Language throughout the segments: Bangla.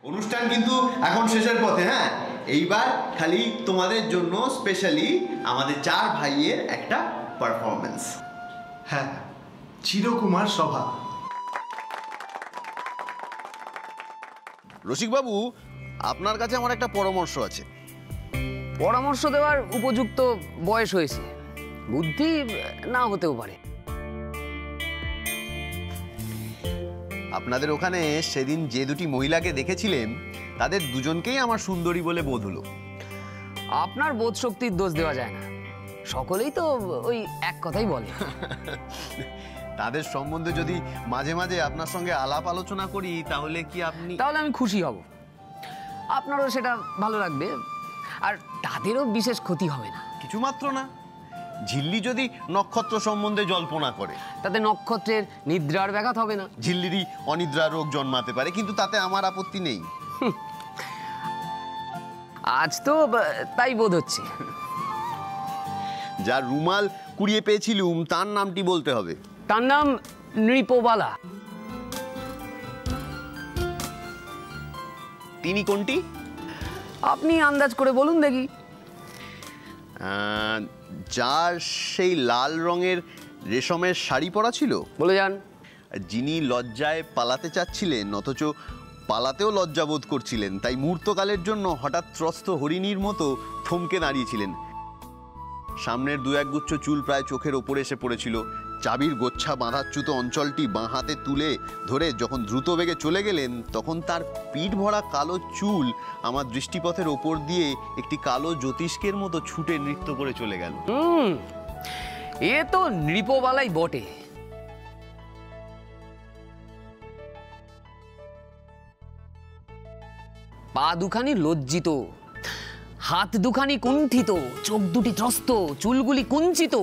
অনুষ্ঠান কিন্তু এখন শেষের পথে। হ্যাঁ, এইবার খালি তোমাদের জন্য স্পেশালি আমাদের 4 ভাইয়ের একটা পারফরমেন্স। হ্যাঁ, চিরকুমার সভা। রসিকবাবু, আপনার কাছে আমার একটা পরামর্শ আছে। পরামর্শ দেওয়ার উপযুক্ত বয়স হয়েছে, বুদ্ধি না হতেও পারে। আপনাদের ওখানে সেদিন যে দুটি মহিলাকে দেখেছিলেন তাদের দুজনকেই আমার সুন্দরী বলে বোধ হলো। আপনার বোধ শক্তির দোষ দেওয়া যায় না, সকলেই তো ওই এক কথাই বলে। তাদের সম্বন্ধে যদি মাঝে মাঝে আপনার সঙ্গে আলাপ আলোচনা করি তাহলে কি আপনি? তাহলে আমি খুশি হব, আপনারও সেটা ভালো লাগবে, আর তাদেরও বিশেষ ক্ষতি হবে না। কিছুমাত্র না। ঝিল্লি যদি নক্ষত্র সম্বন্ধে জল্পনা করে তাতে নক্ষত্রের নিদ্রার ব্যাঘাত হবে না। ঝিল্লিরই অনিদ্রা রোগ জন্মাতে পারে, কিন্তু তাতে আমার আপত্তি নেই। আজ তো তাই বোধ হচ্ছে। যার রুমাল কুড়িয়ে পেয়েছিলুম তার নামটি বলতে হবে। তার নাম নৃপবালা। তিনি কোনটি? আপনি আন্দাজ করে বলুন দেখি। যার সেই লাল রঙের রেশমের শাড়ি পরা ছিল? বলে যান। যিনি লজ্জায় পালাতে চাচ্ছিলেন অথচ পালাতেও লজ্জাবোধ করছিলেন, তাই মুহূর্তকালের জন্য হঠাৎ ত্রস্ত হরিণীর মতো থমকে দাঁড়িয়েছিলেন। সামনের 2-1 গুচ্ছ চুল প্রায় চোখের ওপরে এসে পড়েছিল। চাবির গোচ্ছা বাঁধাচ্যুত অঞ্চলটি বাঁ হাতে তুলে ধরে যখন দ্রুত বেগে চলে গেলেন, তখন তার পিঠ ভরা কালো চুল আমার দৃষ্টিপথের ওপর দিয়ে একটি কালো জ্যোতিষ্কের মতো ছুটে নৃত্য করে চলে গেল। এ তো নৃপবালাই বটে। পা দুখানি লজ্জিত, হাত দুখানি কুণ্ঠিত, চোখ দুটি ত্রস্ত, চুলগুলি কুঞ্চিত।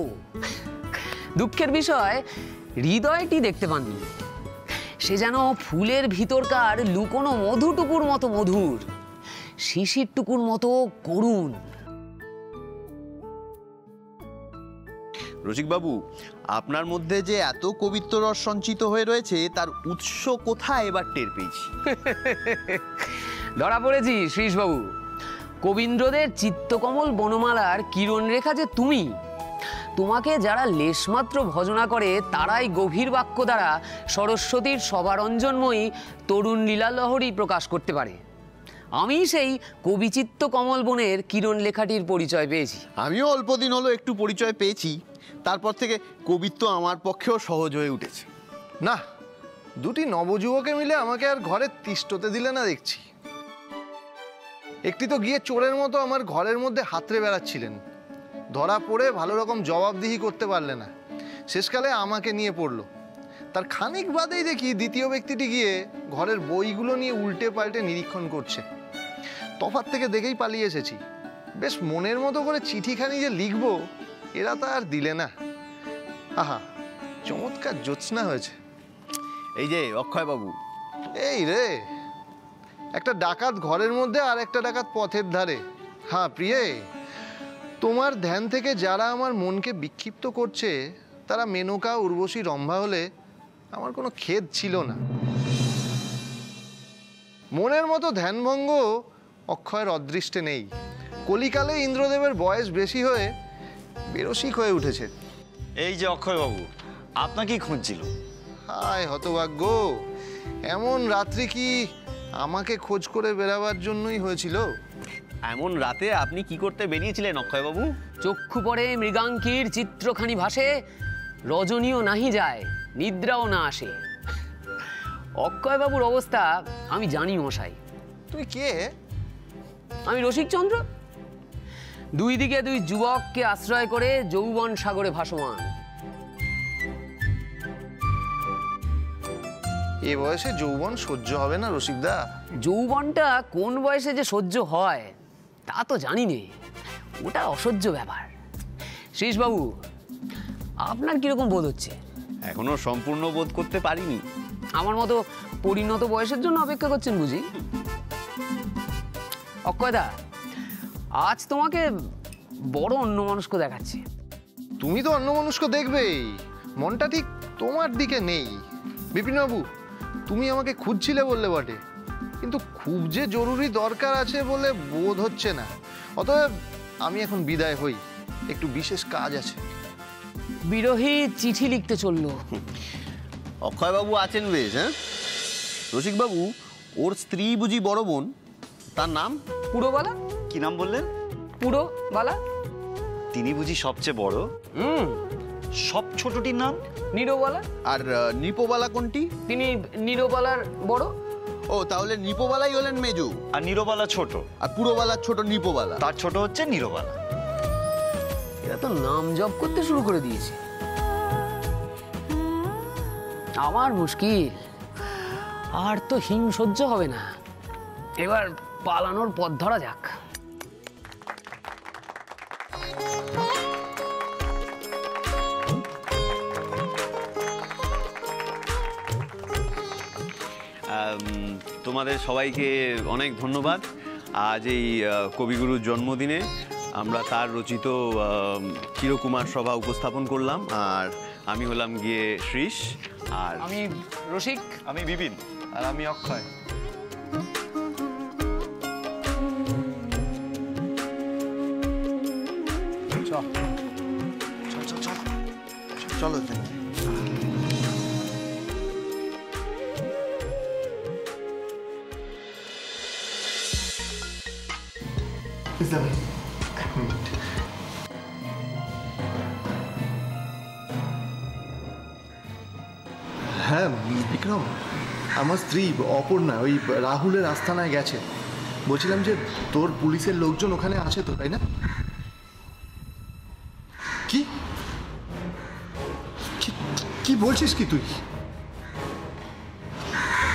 দুঃখের বিষয়, হৃদয়টি দেখতে পাননি। সে যেন ফুলের ভিতরকার লুকোনো মধুটুকুর মতো মধুর, শিশির টুকুর মতো করুণ। রসিকবাবু, আপনার মধ্যে যে এত কবিত্ব রস সঞ্চিত হয়ে রয়েছে তার উৎস কোথায় এবার টের পেয়েছি। ধরা পড়েছি শ্রীশবাবু। কবীন্দ্রদের চিত্তকমল বনমালার কিরণ রেখা যে তুমি। তোমাকে যারা লেশমাত্র ভজনা করে তারাই গভীর বাক্য দ্বারা সরস্বতীর সবারঞ্জনময়ী তরুণ লীলালহরী প্রকাশ করতে পারে। আমি সেই কবিচিত্ত কমল বনের কিরণ লেখাটির পরিচয় পেয়েছি। আমিও অল্প দিন হলো একটু পরিচয় পেয়েছি, তারপর থেকে কবিত্ব আমার পক্ষেও সহজ হয়ে উঠেছে। না, দুটি নবযুবকে মিলে আমাকে আর ঘরে তিষ্ঠতে দিলে না দেখছি। একটি তো গিয়ে চোরের মতো আমার ঘরের মধ্যে হাতড়ে বেড়াচ্ছিলেন, ধরা পড়ে ভালো রকম জবাবদিহি করতে পারলে না, শেষকালে আমাকে নিয়ে পড়লো। তার খানিক বাদেই দেখি দ্বিতীয় ব্যক্তিটি গিয়ে ঘরের বইগুলো নিয়ে উল্টে পাল্টে নিরীক্ষণ করছে। তফাৎ থেকে দেখেই পালিয়ে এসেছি। বেশ মনের মতো করে চিঠিখানি যে লিখবো, এরা তা আর দিলে না। আহা, চমৎকার জ্যোৎস্না হয়েছে। এই যে অক্ষয়বাবু। এই রে, একটা ডাকাত ঘরের মধ্যে আর একটা ডাকাত পথের ধারে। হ্যাঁ প্রিয়ে, তোমার ধ্যান থেকে যারা আমার মনকে বিক্ষিপ্ত করছে তারা মেনকা, উর্বশী, রম্ভা হলে আমার কোনো খেদ ছিল না। মনের মতো ধ্যানভঙ্গ অক্ষয়ের অদৃষ্টে নেই। কলিকালে ইন্দ্রদেবের বয়স বেশি হয়ে বেরসিক হয়ে উঠেছে। এই যে অক্ষয়বাবু, আপনাকেই খুঁজছিল। হায় হতভাগ্য, এমন রাত্রি কি আমাকে খোঁজ করে বেরাবার জন্যই হয়েছিল? এমন রাতে আপনি কি করতে বেরিয়েছিলেন অক্ষয়বাবু? চক্ষু পড়ে মৃগাঙ্কির চিত্রখানি ভাসে, রজনীও নাহি যায়, নিদ্রাও না আসে। অক্ষয়বাবুর অবস্থা আমি জানি মশাই। তুই কে? আমি রসিকচন্দ্র। দুই দিকে দুই যুবককে আশ্রয় করে যৌবন সাগরে ভাসমান। এ বয়সে যৌবন সহ্য হবে না রসিকদা। যৌবনটা কোন বয়সে যে সহ্য হয় তা তো জানি নে, ওটা অসহ্য ব্যাপার। শ্রীশবাবু, আপনার কিরকম বোধ হচ্ছে? এখনো সম্পূর্ণ বোধ করতে পারিনি। আমার মতো পরিণত বয়সের জন্য অপেক্ষা করছেন বুঝি? অক্ষয়দা, আজ তোমাকে বড় অন্যমনস্ক দেখাচ্ছে। তুমি তো অন্যমনস্ক দেখবেই, মনটা ঠিক তোমার দিকে নেই। বিপিনবাবু, তুমি আমাকে খুঁজছিলে বললে বটে, কিন্তু খুব যে জরুরি দরকার আছে বলে বোধ হচ্ছে না। অতএব আমি এখন বিদায় হই, একটু বিশেষ কাজ আছে। বিরোহী চিঠি লিখতে চললো। অক্ষয়বাবু আছেন বেশ, হ্যাঁ? রসিকবাবু, ওর স্ত্রী বুঝি বড় বোন, তার নাম? পুরোবালা। কি নাম বললেন? পুরোবালা। তিনি বুঝি সবচেয়ে বড়? সব ছোটটির নাম? নীরবালা। আর নিপোবালা কোনটি? তিনি নীরবালার বড়। ও, তাহলে নিপোবালাই হলেন মেজো, আর নীরবালা ছোট, আর পুরোবালার ছোট নিপোবালা। তার ছোট হচ্ছে নীরবালা। এরা তো নাম জপ করতে শুরু করে দিয়েছে। আমার মুশকিল, আর তো হিম সহ্য হবে না। এবার পালানোর পথ ধরা যাক। তোমাদের সবাইকে অনেক ধন্যবাদ। আজ এই কবিগুরুর জন্মদিনে আমরা তার রচিত চিরকুমার সভা উপস্থাপন করলাম। আর আমি হলাম গিয়ে শ্রীশ, আর আমি রসিক, আমি বিপিন, আর আমি অক্ষয়। চলো। হ্যাঁ বিক্রম, আমার স্ত্রী অপর্ণা ওই রাহুলের আস্তানায় গেছে। বলছিলাম যে তোর পুলিশের লোকজন ওখানে আছে তো, তাই না? কি কি বলছিস কি তুই?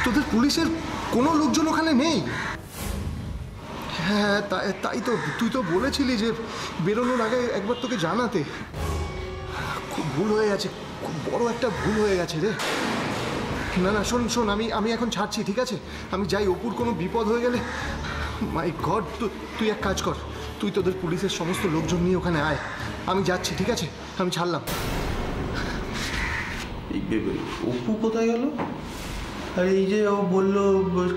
তোদের পুলিশের কোনো লোকজন ওখানে নেই? হ্যাঁ, তাই তো। তুই তো বলেছিলি যে বেরোনোর আগে একবার তোকে জানাতে। খুব ভুল হয়ে গেছে, খুব বড় একটা ভুল হয়ে গেছে রে। না না, শোন, আমি এখন ছাড়ছি, ঠিক আছে? আমি যাই, অপুর কোনো বিপদ হয়ে গেলে। মাই গড, তুই এক কাজ কর, তুই তোদের পুলিশের সমস্ত লোকজন নিয়ে ওখানে আয়। আমি যাচ্ছি, ঠিক আছে? আমি ছাড়লাম। অপু কোথায় গেল? আর এই যে ও বললো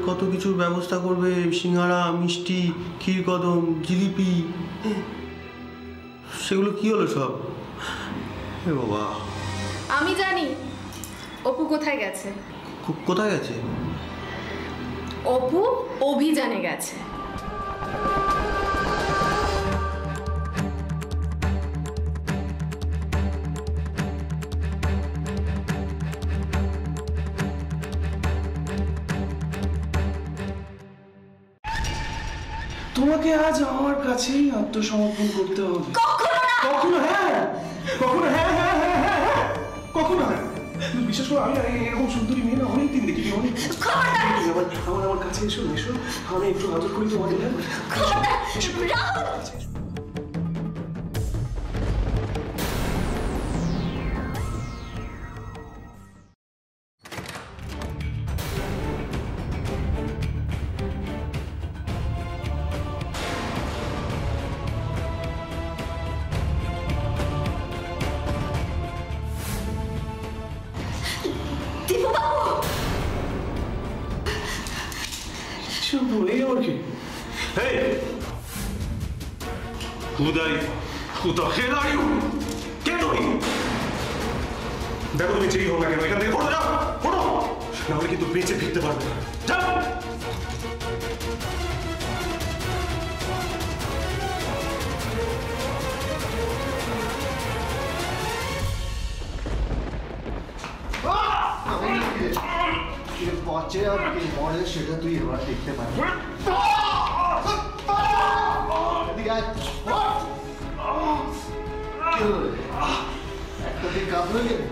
কত কিছুর ব্যবস্থা করবে, সিঙ্গাড়া, মিষ্টি, ক্ষীরকদম, জিলিপি, সেগুলো কি হলো সব? এ বাবা, আমি জানি অপু কোথায় গেছে। কোথায় গেছে? অপু অভিযানে গেছে। তোমাকে আজ আমার কাছেই আত্মসমর্পণ করতে হবে। কখনো হ্যাঁ, কখনো হ্যাঁ হ্যাঁ হ্যাঁ হ্যাঁ হ্যাঁ, কখনো হ্যাঁ। বিশেষ করে আমি এরকম সুন্দরী মেয়ে না অনেকদিন দেখিনি, অনেক। আমার কাছে এসো, আমি একটু আদর করি তোমাকে। এই আমার কি? দেখো তুমি যেই হোক না কেন, এখান থেকে পড়ে যাও, পড়ো, নাহলে কিন্তু বেঁচে ফিরতে পারবে না। যাও। পচে আর কে মরে সেটা তুই এবার দেখতে পারবি। একটা দিন কাঁদলো গেলে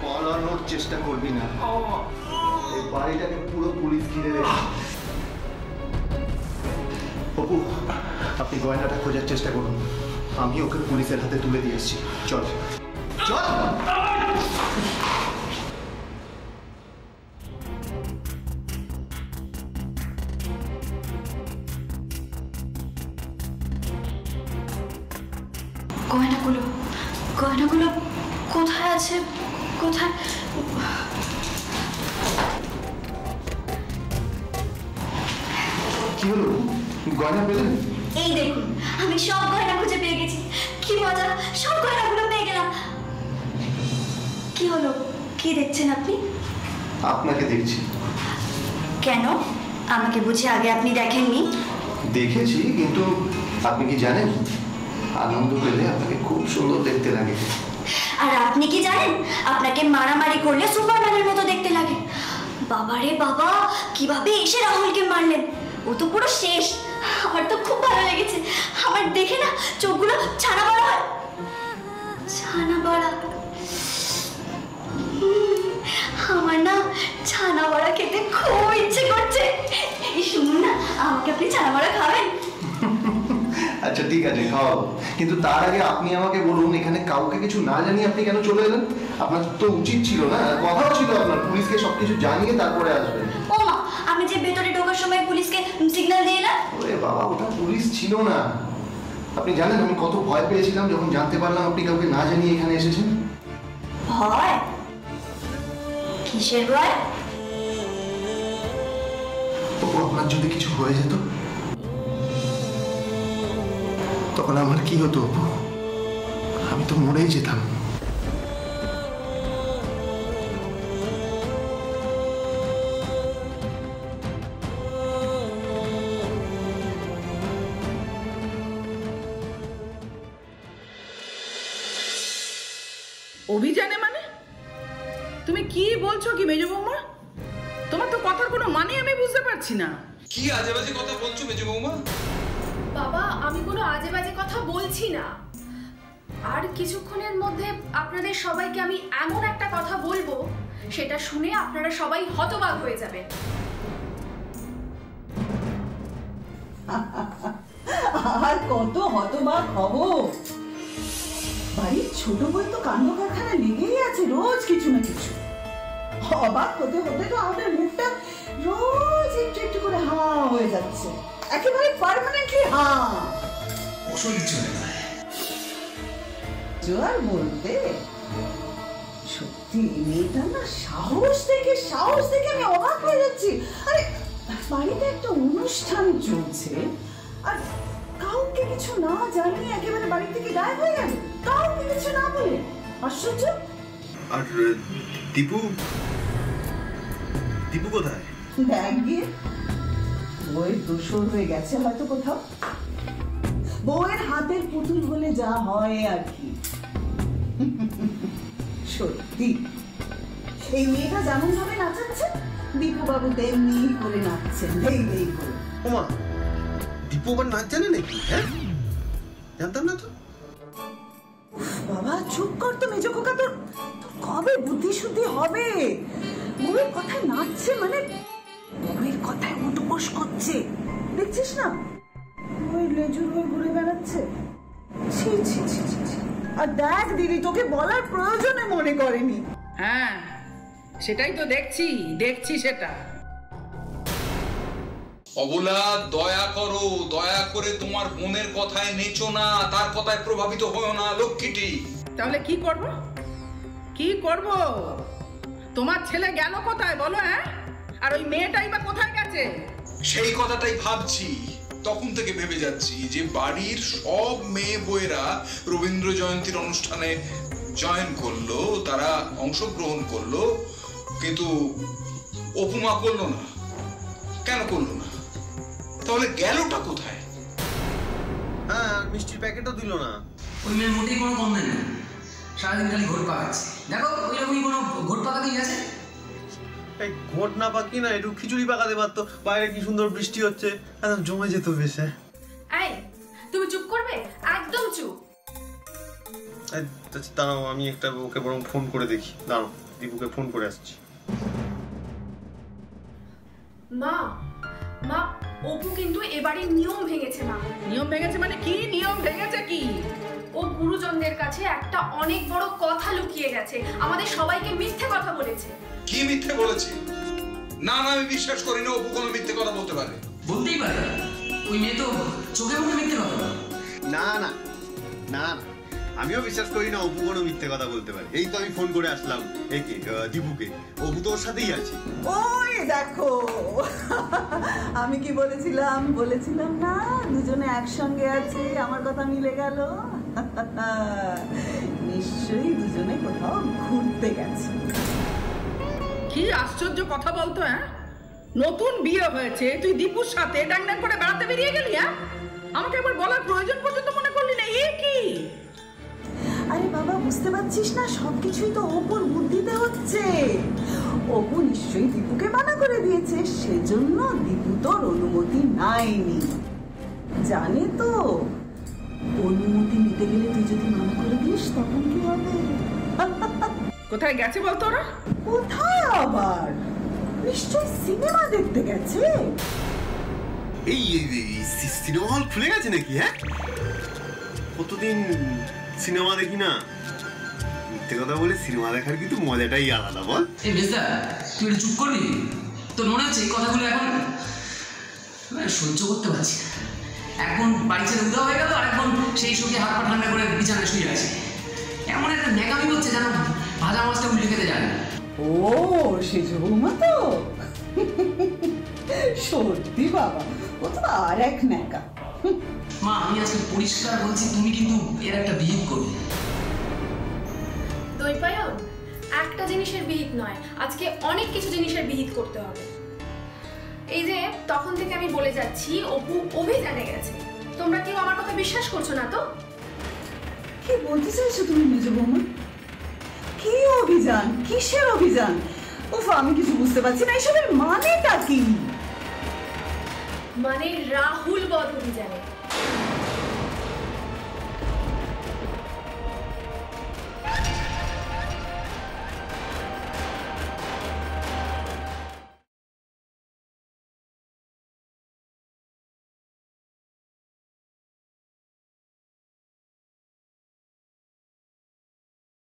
পালানোর চেষ্টা করবি না। এই বাড়িটাকে পুরো পুলিশ ঘিরে রেখে। অপু, আপনি গয়নাটা খোঁজার চেষ্টা করুন, আমি ওকে পুলিশের হাতে তুলে দিয়ে এসেছি। চল চল। গয়নাগুলো কোথায় আছে? কোথায়? কি হলো, গয়না পেলেন? এই দেখুন, আমি সব গয়না খুঁজে পেয়ে গেছি। কি মজা, সব গয়নাগুলো পেয়ে গেলাম। কি হলো, কি দেখছেন আপনি? আপনাকে দেখছি। কেন, আমাকে বুঝি আগে আপনি দেখেননি? দেখেছি, কিন্তু আপনি কি জানেন, আনন্দ পেলে আপনাকে খুব সুন্দর দেখতে লাগে। আর আপনি কি জানেন, আপনাকে মারামারি করলে সুপারম্যানের মতো দেখতে লাগে। বাবারে বাবা, কিভাবে এসে রাহুলকে মারলেন, ও তো পুরো শেষ। আমার তো খুব ভালো লেগেছে, আমার দেখে না চোখগুলো ছানা বড়া হয়। ছানা বড়া, আমার না ছানা বড়া খেতে খুব ইচ্ছে করছে। এই শুনুন না, আমাকে আপনি ছানা বড়া খাবেন? আচ্ছা ঠিক আছে, খাও, কিন্তু তার আগে আপনি আমাকে বলুন, এখানে কাউকে কিছু না জানিয়ে আপনি কেন চলে এলেন? আপনার তো উচিত ছিল না, কথাও ছিল আপনার পুলিশকে সবকিছু জানিয়ে তারপরে আসবেন। ও মা, আমি যে ভেতরে ঢোকার সময় পুলিশকে সিগন্যাল দিয়ে এলাম। ওরে বাবা, ওটা পুলিশ ছিল না। আপনি জানেন আমি কত ভয় পেয়েছিলাম যখন জানতে পারলাম আপনি কাউকে না জানিয়ে এখানে এসেছেন। ভয়? কিসের ভয়? আপনার যদি কিছু হয়ে যেত তখন আমার কি হতো? আমি তো মরেই যেতাম। অভিযানে মানে? তুমি কি বলছো কি মেজো বৌমা? তোমার তো কথার কোনো মানে আমি বুঝতে পারছি না। কি আজে বাজে কথা বলছো মেজো বৌমা? বাবা, আমি কোনো আজে বাজে কথা বলছি না। আর কিছুক্ষণের মধ্যে আপনাদের সবাইকে আমি এমন একটা কথা বলবো, সেটা শুনে আপনারা সবাই হতবাক হয়ে যাবেন। আর কত হতবাক হব? বাড়ির ছোট বই তো কাণ্ড কারখানা লেগেই আছে, রোজ কিছু না কিছু। অবাক হতে হতে তো আমাদের মুখটা রোজ একটু একটু করে হা হয়ে যাচ্ছে, একেবারে পার্মানেন্টলি হা। অসহ্য হয়। জোয়ার বলতে সত্যি মেয়েটার না সাহস দেখে আমি অবাক হয়ে যাচ্ছি। আরে বাড়িতে একটা অনুষ্ঠান চলছে আর কাউকে কিছু না জানিয়ে একেবারে বাড়ি থেকে গায়েব হয়ে গেল, কাউকে কিছু না বলে। আশ্চর্য। আর দীপু কোথায়? দেখ গিয়ে, বউয়ের দোষর হয়ে গেছে হয়তো কোথাও। বউয়ের হাতের পুতুল হলে যা হয় আর কি। সত্যি এই মেয়েটা যেমন ভাবে নাচাচ্ছে, দীপু বাবু তেমনি করে নাচছেন, এই করে। ওমা, দীপু আবার নাচ জানে নাকি? হ্যাঁ, জানতাম না তো। বাবা চুপ কর তো মেজো খোকা, তোর কবে বুদ্ধি শুদ্ধি হবে? বউয়ের কথায় নাচছে মানে বউয়ের কথায় উঠবোস করছে, দেখছিস না? বউয়ের লেজুর হয়ে ঘুরে বেড়াচ্ছে। ছি ছি ছি ছি। আর দেখ দিদি, তোকে বলার প্রয়োজনে মনে করেনি। হ্যাঁ, সেটাই তো দেখছি সেটা। অবলা, দয়া করো, দয়া করে তোমার বোনের কথায় নেচো না, তার কথায় প্রভাবিত হও না লক্ষ্মীটি। তাহলে কি করব? তোমার ছেলে গেল কোথায় বলো? হ্যাঁ, আর ওই মেয়েটাই বা কোথায় গেছে? সেই কথাটাই ভাবছি, তখন থেকে ভেবে যাচ্ছি যে বাড়ির সব মেয়ে বউয়েরা রবীন্দ্র জয়ন্তীর অনুষ্ঠানে জয়েন করলো, তারা অংশগ্রহণ করলো, কিন্তু অপুমা করলো না। কেন করলো না? তাহলে গেলটা কোথায়? হ্যাঁ, মিষ্টির প্যাকেটও দিল না। ওই মেয়ের মোটেই কোনো কম নেই, সারাদিন খালি ঘোট পাকাচ্ছে। দেখো ওইরকমই কোনো ঘোট পাকাতেই আছে। এই ঘোট না পাকি না, একটু খিচুড়ি পাকাতে পারতো। বাইরে কি সুন্দর বৃষ্টি হচ্ছে, একদম জমে যেত বেশ। এই, তুমি চুপ করবে? একদম চুপ। দাঁড়াও, আমি একটা ওকে বরং ফোন করে দেখি। দাঁড়াও, দীপুকে ফোন করে আসছি। মা, অপু কিন্তু এবারে নিয়ম ভেঙেছে। মা, নিয়ম ভেঙেছে মানে কি? নিয়ম ভেঙেছে কি? ও গুরুজনদের কাছে একটা অনেক বড় কথা লুকিয়ে গেছে, আমাদের সবাইকে মিথ্যে কথা বলেছে। কি মিথ্যে বলেছে? না, আমি বিশ্বাস করি না অপু কোনো মিথ্যে কথা বলতে পারে। বলতেই পারে, ওই মেয়ে তো চোখে মুখে মিথ্যে কথা বলে। না না না, আমিও বিশ্বাস করি না অপু কোনো মিথ্যে কথা বলতে পারে। এই তো আমি ফোন করে আসলাম একে, দীপুকে। অপু তো ওর সাথেই আছে। ওই দেখো, আমি কি বলেছিলাম বলেছিলাম না দুজনে একসঙ্গে আছে, আমার কথা মিলে গেল। নিশ্চয়ই দুজনে কোথাও ঘুরতে গেছে। কি আশ্চর্য কথা বলতো! হ্যাঁ, নতুন বিয়ে হয়েছে, তুই দীপুর সাথে ডাং ডাং করে বেড়াতে বেরিয়ে গেলি? হ্যাঁ, আমাকে একবার বলার প্রয়োজন পর্যন্ত মনে করলি না? এ কি? আরে বাবা, বুঝতে পারছিস না, সবকিছুই তো অপুর বুদ্ধিতে হচ্ছে। অপু নিশ্চয়ই দীপুকে মানা করে দিয়েছে, সেজন্য দীপু তোর অনুমতি নাইনি। জানি তো, অনুমতি নিতে গেলে তুই যদি মানা করে দিস তখন কি হবে? কোথায় গেছে বলতো ওরা? কোথায় আবার? নিশ্চয় সিনেমা দেখতে গেছে। এই সিনেমা হল খুলে গেছে নাকি? হ্যাঁ, কতদিন সিনেমা দেখি না। মিথ্যে কথা বলে সিনেমা দেখার কিন্তু মজাটাই আলাদা, বল? এই বেজদা, তুই একটু চুপ করবি? তোর মনে হচ্ছে এই কথাগুলো এখন সহ্য করতে পারছি না। এখন বাড়ি ছেড়ে উদা হয়ে গেল, আর এখন সেই সঙ্গে হাত পা ঠান্ডা করে বিছানায় শুয়ে আছে। এমন একটা ন্যাকামি হচ্ছে যেন ভাজা মাছটা উল্টে খেতে যায়। ও সেজ বৌমা তো? সত্যি বাবা, ও তো আর এক ন্যাকা। মা, আমি আজকে পরিষ্কার বলছি, তুমি কিন্তু এর একটা বিহিত করবে। দৈপায়ন, একটা জিনিসের বিহিত নয়, আজকে অনেক কিছু জিনিসের বিহিত করতে হবে। এই যে তখন থেকে আমি বলে যাচ্ছি অপু অভিযানে গেছে, তোমরা কেউ আমার কথা বিশ্বাস করছো না তো? কি বলতে চাইছো তুমি মেজ বৌমা? কি অভিযান? কিসের অভিযান? উফ, আমি কিছু বুঝতে পারছি না, এসবের মানেটা কি? মানে রাহুল বধ অভিযানে।